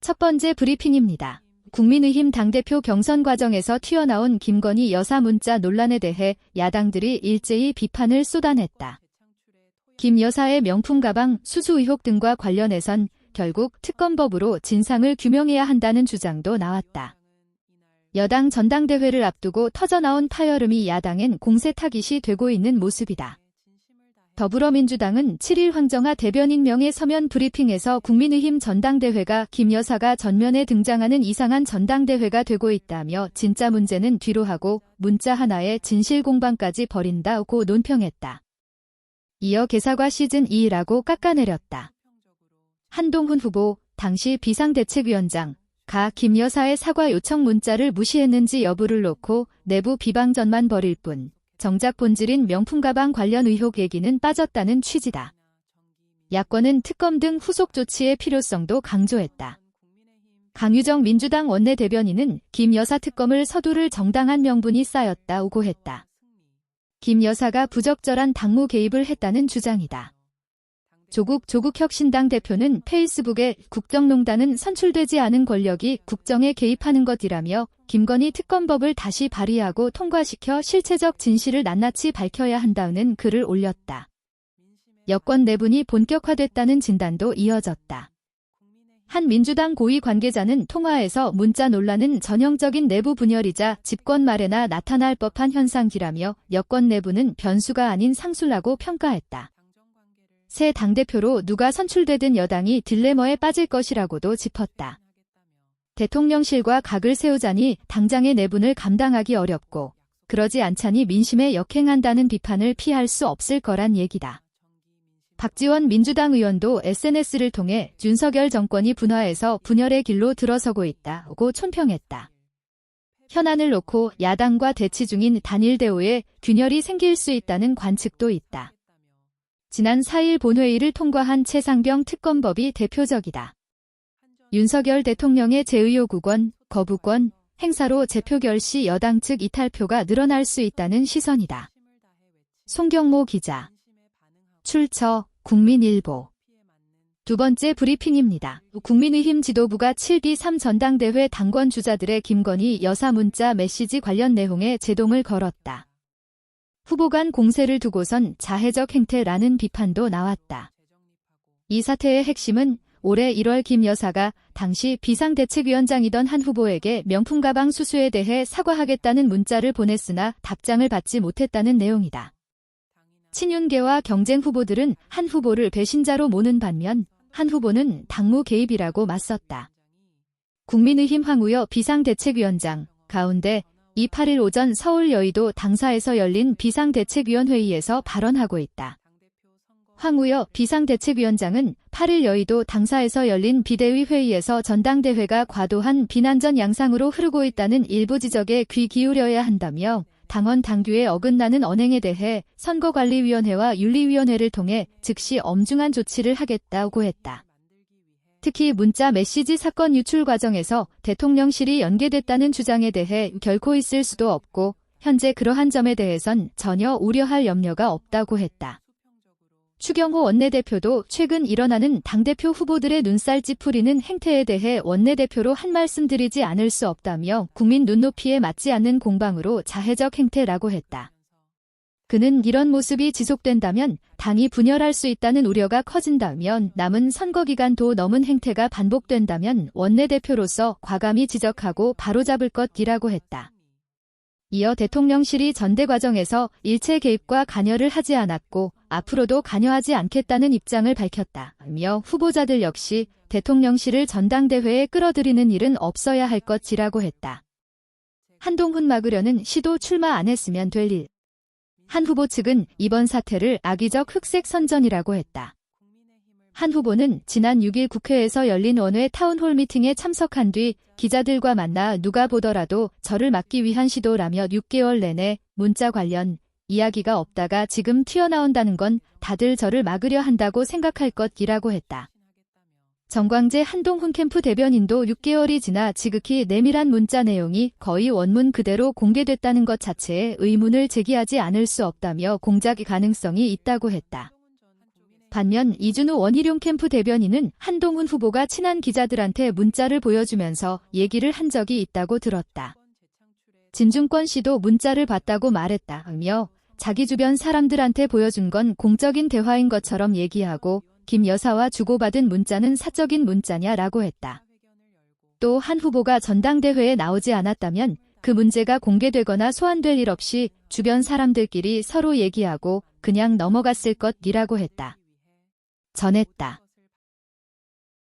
첫 번째 브리핑입니다. 국민의힘 당대표 경선 과정에서 튀어나온 김건희 여사 문자 논란에 대해 야당들이 일제히 비판을 쏟아냈다. 김 여사의 명품 가방 수수 의혹 등과 관련해선 결국 특검법으로 진상을 규명해야 한다는 주장도 나왔다. 여당 전당대회를 앞두고 터져나온 파열음이 야당엔 공세 타깃이 되고 있는 모습이다. 더불어민주당은 7일 황정하 대변인 명예 서면 브리핑에서 국민의힘 전당대회가 김 여사가 전면에 등장하는 이상한 전당대회가 되고 있다며 진짜 문제는 뒤로 하고 문자 하나에 진실 공방까지 벌인다고 논평했다. 이어 개사과 시즌2라고 깎아내렸다. 한동훈 후보, 당시 비상대책위원장, 가 김 여사의 사과 요청 문자를 무시했는지 여부를 놓고 내부 비방전만 벌일 뿐 정작 본질인 명품 가방 관련 의혹 얘기는 빠졌다는 취지다. 야권은 특검 등 후속 조치의 필요성도 강조했다. 강유정 민주당 원내대변인은 김 여사 특검을 서두를 정당한 명분이 쌓였다고 했다. 김 여사가 부적절한 당무 개입을 했다는 주장이다. 조국 혁신당 대표는 페이스북에 국정농단은 선출되지 않은 권력이 국정에 개입하는 것이라며 김건희 특검법을 다시 발의하고 통과시켜 실체적 진실을 낱낱이 밝혀야 한다는 글을 올렸다. 여권 내분이 본격화됐다는 진단도 이어졌다. 한 민주당 고위 관계자는 통화에서 문자 논란은 전형적인 내부 분열이자 집권 말에나 나타날 법한 현상이라며 여권 내부는 변수가 아닌 상수라고 평가했다. 새 당대표로 누가 선출되든 여당이 딜레마에 빠질 것이라고도 짚었다. 대통령실과 각을 세우자니 당장의 내분을 감당하기 어렵고 그러지 않자니 민심에 역행한다는 비판을 피할 수 없을 거란 얘기다. 박지원 민주당 의원도 SNS를 통해 윤석열 정권이 분화해서 분열의 길로 들어서고 있다고 촌평했다. 현안을 놓고 야당과 대치 중인 단일 대우에 균열이 생길 수 있다는 관측도 있다. 지난 4일 본회의를 통과한 최상병 특검법이 대표적이다. 윤석열 대통령의 재의요구권, 거부권, 행사로 재표결 시 여당 측 이탈표가 늘어날 수 있다는 시선이다. 송경모 기자. 출처 국민일보. 두 번째 브리핑입니다. 국민의힘 지도부가 7.3 전당대회 당권 주자들의 김건희 여사 문자 메시지 관련 내용에 제동을 걸었다. 후보 간 공세를 두고선 자해적 행태라는 비판도 나왔다. 이 사태의 핵심은 올해 1월 김 여사가 당시 비상대책위원장이던 한 후보에게 명품 가방 수수에 대해 사과하겠다는 문자를 보냈으나 답장을 받지 못했다는 내용이다. 친윤계와 경쟁 후보들은 한 후보를 배신자로 모는 반면 한 후보는 당무 개입이라고 맞섰다. 국민의힘 황우여 비상대책위원장 가운데 8일 오전 서울 여의도 당사에서 열린 비상대책위원회의에서 발언하고 있다. 황우여 비상대책위원장은 8일 여의도 당사에서 열린 비대위 회의에서 전당대회가 과도한 비난전 양상으로 흐르고 있다는 일부 지적에 귀 기울여야 한다며 당원 당규에 어긋나는 언행에 대해 선거관리위원회와 윤리위원회를 통해 즉시 엄중한 조치를 하겠다고 했다. 특히 문자 메시지 사건 유출 과정에서 대통령실이 연계됐다는 주장에 대해 결코 있을 수도 없고 현재 그러한 점에 대해선 전혀 우려할 염려가 없다고 했다. 추경호 원내대표도 최근 일어나는 당대표 후보들의 눈살 찌푸리는 행태에 대해 원내대표로 한 말씀 드리지 않을 수 없다며 국민 눈높이에 맞지 않는 공방으로 자해적 행태라고 했다. 그는 이런 모습이 지속된다면 당이 분열할 수 있다는 우려가 커진다면 남은 선거기간도 넘은 행태가 반복된다면 원내대표로서 과감히 지적하고 바로잡을 것이라고 했다. 이어 대통령실이 전대 과정에서 일체 개입과 관여를 하지 않았고 앞으로도 관여하지 않겠다는 입장을 밝혔다며 후보자들 역시 대통령실을 전당대회에 끌어들이는 일은 없어야 할 것이라고 했다. 한동훈 막으려는 시도 출마 안 했으면 될 일. 한 후보 측은 이번 사태를 악의적 흑색 선전이라고 했다. 한 후보는 지난 6일 국회에서 열린 원외 타운홀 미팅에 참석한 뒤 기자들과 만나 누가 보더라도 저를 막기 위한 시도라며 6개월 내내 문자 관련 이야기가 없다가 지금 튀어나온다는 건 다들 저를 막으려 한다고 생각할 것이라고 했다. 정광재 한동훈 캠프 대변인도 6개월이 지나 지극히 내밀한 문자 내용이 거의 원문 그대로 공개됐다는 것 자체에 의문을 제기하지 않을 수 없다며 공작 가능성이 있다고 했다. 반면 이준우 원희룡 캠프 대변인은 한동훈 후보가 친한 기자들한테 문자를 보여주면서 얘기를 한 적이 있다고 들었다. 진중권 씨도 문자를 봤다고 말했다며 자기 주변 사람들한테 보여준 건 공적인 대화인 것처럼 얘기하고 김 여사와 주고받은 문자는 사적인 문자냐라고 했다. 또 한 후보가 전당대회에 나오지 않았다면 그 문제가 공개되거나 소환될 일 없이 주변 사람들끼리 서로 얘기하고 그냥 넘어갔을 것이라고 했다. 전했다.